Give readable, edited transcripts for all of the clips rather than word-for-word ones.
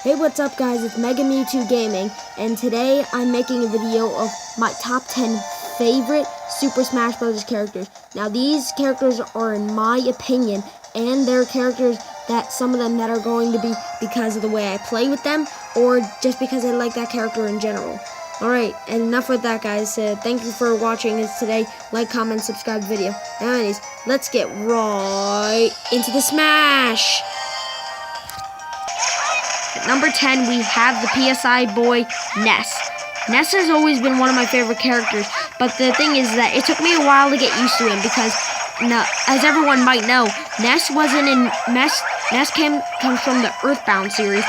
Hey, what's up guys, it's Mega Mewtwo Gaming, and today I'm making a video of my top 10 favorite Super Smash Bros. Characters. Now these characters are in my opinion, and they're characters that some of them that are going to be because of the way I play with them, or just because I like that character in general. Alright, and enough with that guys, thank you for watching this today, like, comment, subscribe video. Now anyways, let's get right into the Smash! At number 10, we have the PSI boy, Ness. Ness has always been one of my favorite characters, but the thing is that it took me a while to get used to him because, as everyone might know, Ness comes from the Earthbound series,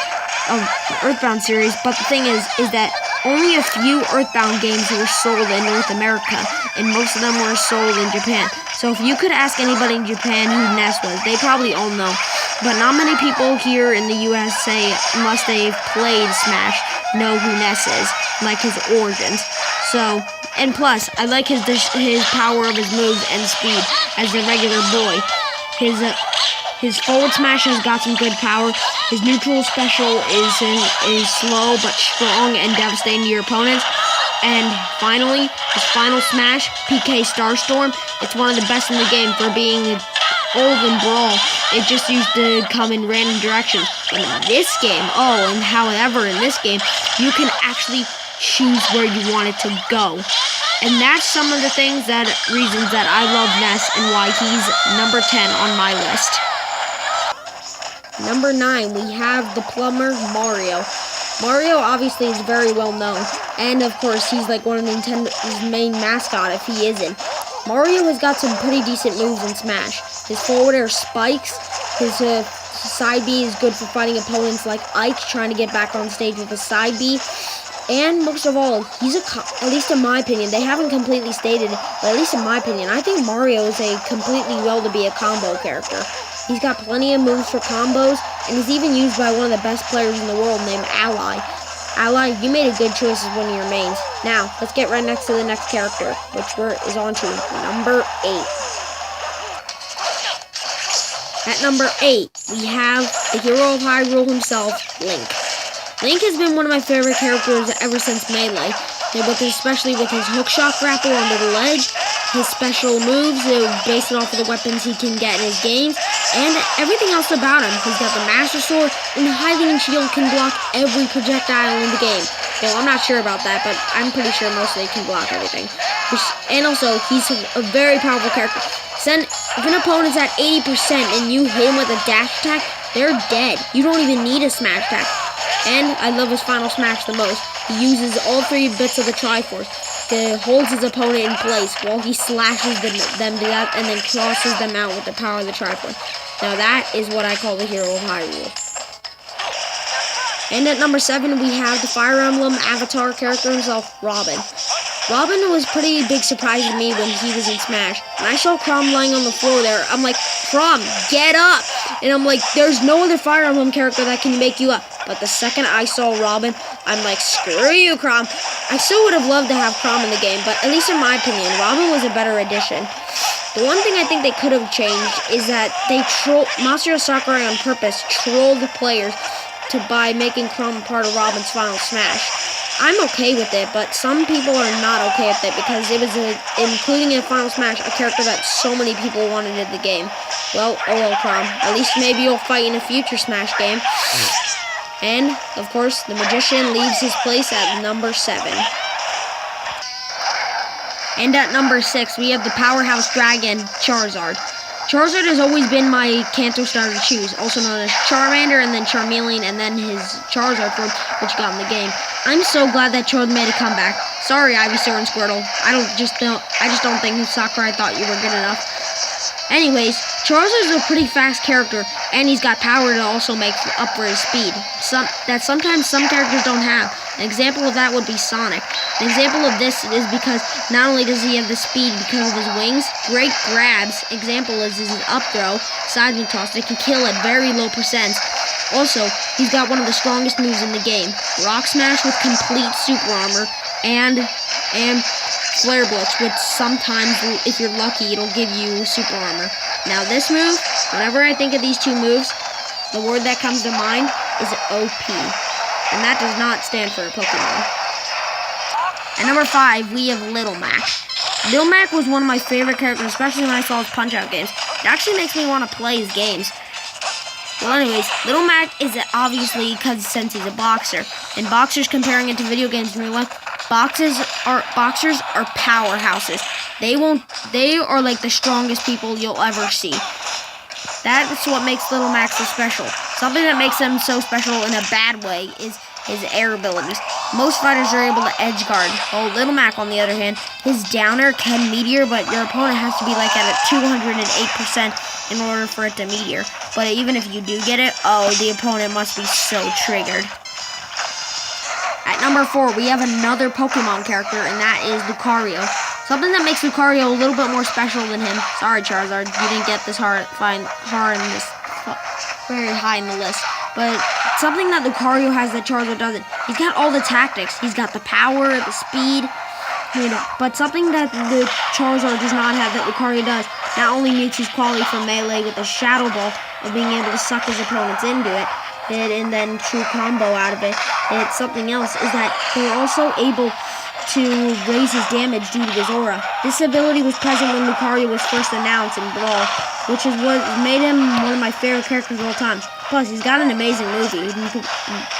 but the thing is that only a few Earthbound games were sold in North America, and most of them were sold in Japan. So if you could ask anybody in Japan who Ness was, they probably all know. But not many people here in the USA, unless they've played Smash, know who Ness is, like his origins. So, and plus, I like his power of his moves and speed as a regular boy. His forward smash has got some good power. His neutral special is slow but strong and devastating to your opponents. And finally, his final smash, PK Starstorm, it's one of the best in the game for being old and Brawl. It just used to come in random directions. But in this game, however, in this game, you can actually choose where you want it to go. And that's some of the reasons that I love Ness and why he's number 10 on my list. Number 9, we have the plumber, Mario. Mario obviously is very well known, and of course he's like one of Nintendo's main mascot if he isn't. Mario has got some pretty decent moves in Smash. His forward air spikes, his side B is good for fighting opponents like Ike trying to get back on stage with a side B. And most of all, at least in my opinion, they haven't completely stated it, but at least in my opinion, I think Mario is completely to be a combo character. He's got plenty of moves for combos, and he's even used by one of the best players in the world named Ally. Ally, you made a good choice as one of your mains. Now, let's get right next to the next character, which is on to number 8. At number 8, we have the hero of Hyrule himself, Link. Link has been one of my favorite characters ever since Melee, especially with his hookshot grapple under the ledge, his special moves based off of the weapons he can get in his games, and everything else about him. He's got the Master Sword, and the Hylian Shield can block every projectile in the game. Well, I'm not sure about that, but I'm pretty sure most of it can block everything. And also, he's a very powerful character. If an opponent's at 80% and you hit him with a dash attack, they're dead. You don't even need a smash attack. And I love his final smash the most. He uses all 3 bits of the Triforce to hold his opponent in place while he slashes them to death and then crosses them out with the power of the Triforce. Now that is what I call the hero of Hyrule. And at number 7, we have the Fire Emblem avatar character himself, Robin. Robin was a pretty big surprise to me when he was in Smash. When I saw Chrom lying on the floor there, I'm like, Chrom, get up! And I'm like, there's no other Fire Emblem character that can make you up. But the second I saw Robin, I'm like, screw you, Chrom. I still would have loved to have Chrom in the game, but at least in my opinion, Robin was a better addition. The one thing I think they could have changed is that Masahiro Sakurai on purpose trolled the players by making Chrom part of Robin's final smash. I'm okay with it, but some people are not okay with it because it was including in a final smash a character that so many people wanted in the game. Well, Chrom. At least maybe you'll fight in a future Smash game. And, of course, the Magician leaves his place at number 7. And at number 6, we have the Powerhouse Dragon, Charizard. Charizard has always been my Kanto star to choose, also known as Charmander, and then Charmeleon, and then his Charizard form, which got in the game. I'm so glad that Charizard made a comeback. Sorry, Ivysaur and Squirtle. I just don't think Sakurai thought you were good enough. Anyways, Charizard is a pretty fast character, and he's got power to also make up for his speed. Sometimes some characters don't have. An example of that would be Sonic. An example of this is because not only does he have the speed because of his wings, great grabs. Example is his up throw, seismic toss that can kill at very low percents. Also, he's got one of the strongest moves in the game, Rock Smash with complete super armor, and Flare Blitz, which sometimes, if you're lucky, it'll give you super armor. Now this move, whenever I think of these two moves, the word that comes to mind is OP. And that does not stand for Pokemon. At number 5, we have Little Mac. Little Mac was one of my favorite characters, especially when I saw his Punch-Out games. It actually makes me want to play his games. Well, anyways, Little Mac is obviously because since he's a boxer. And boxers, comparing it to video games in real life, boxers are powerhouses. They are like the strongest people you'll ever see. That's what makes Little Mac so special. Something that makes him so special in a bad way is his air abilities. Most fighters are able to edge guard. Oh, Little Mac, on the other hand, his down air can meteor, but your opponent has to be like at a 208% in order for it to meteor. But even if you do get it, oh, the opponent must be so triggered. At number 4, we have another Pokemon character, and that is Lucario. Something that makes Lucario a little bit more special than him. Sorry, Charizard, you didn't get this very high in the list. But something that Lucario has that Charizard doesn't. He's got all the tactics. He's got the power, the speed. But something that the Charizard does not have that Lucario does, not only makes his quality for melee with the Shadow Ball of being able to suck his opponents into it, and then true combo out of it. And it's something else is that they're also able to raise his damage due to his aura. This ability was present when Lucario was first announced in Brawl, which is what made him one of my favorite characters of all time. Plus, he's got an amazing movie,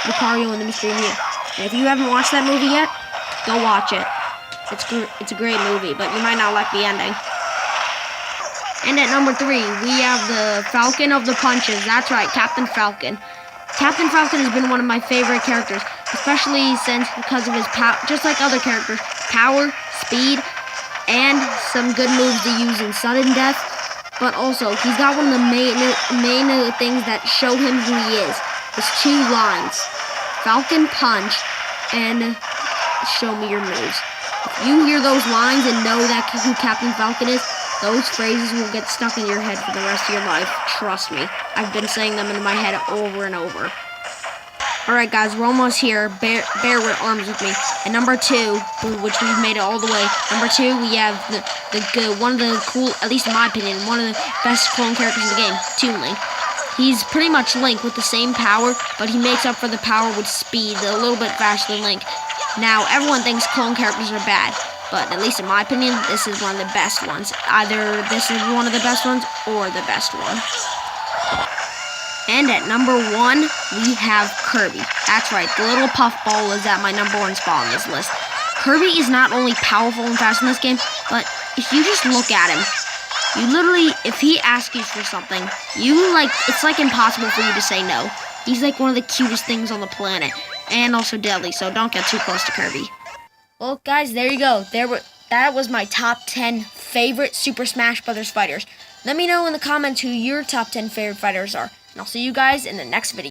Lucario and the Mystery Mew. And if you haven't watched that movie yet, go watch it. It's a great movie, but you might not like the ending. And at number 3, we have the Falcon of the Punches. That's right, Captain Falcon. Captain Falcon has been one of my favorite characters, especially because of his power, just like other characters, power, speed, and some good moves to use in sudden death. But also, he's got one of the main things that show him who he is. His 2 lines, Falcon Punch, and show me your moves. If you hear those lines and know that who Captain Falcon is, those phrases will get stuck in your head for the rest of your life. Trust me. I've been saying them in my head over and over. Alright guys, we're almost here. Bear with arms with me. At number 2, which we've made it all the way. Number 2, we have one of the cool, at least in my opinion, one of the best clone characters in the game, Toon Link. He's pretty much Link with the same power, but he makes up for the power with speed, a little bit faster than Link. Now, everyone thinks clone characters are bad. But at least in my opinion, this is one of the best ones. Either this is one of the best ones or the best one. And at number 1, we have Kirby. That's right, the little puffball is at my number 1 spot on this list. Kirby is not only powerful and fast in this game, but if you just look at him, you literally, if he asks you for something, it's like impossible for you to say no. He's like one of the cutest things on the planet, and also deadly, so don't get too close to Kirby. Well, guys, there you go. That was my top 10 favorite Super Smash Bros. Fighters. Let me know in the comments who your top 10 favorite fighters are. And I'll see you guys in the next video.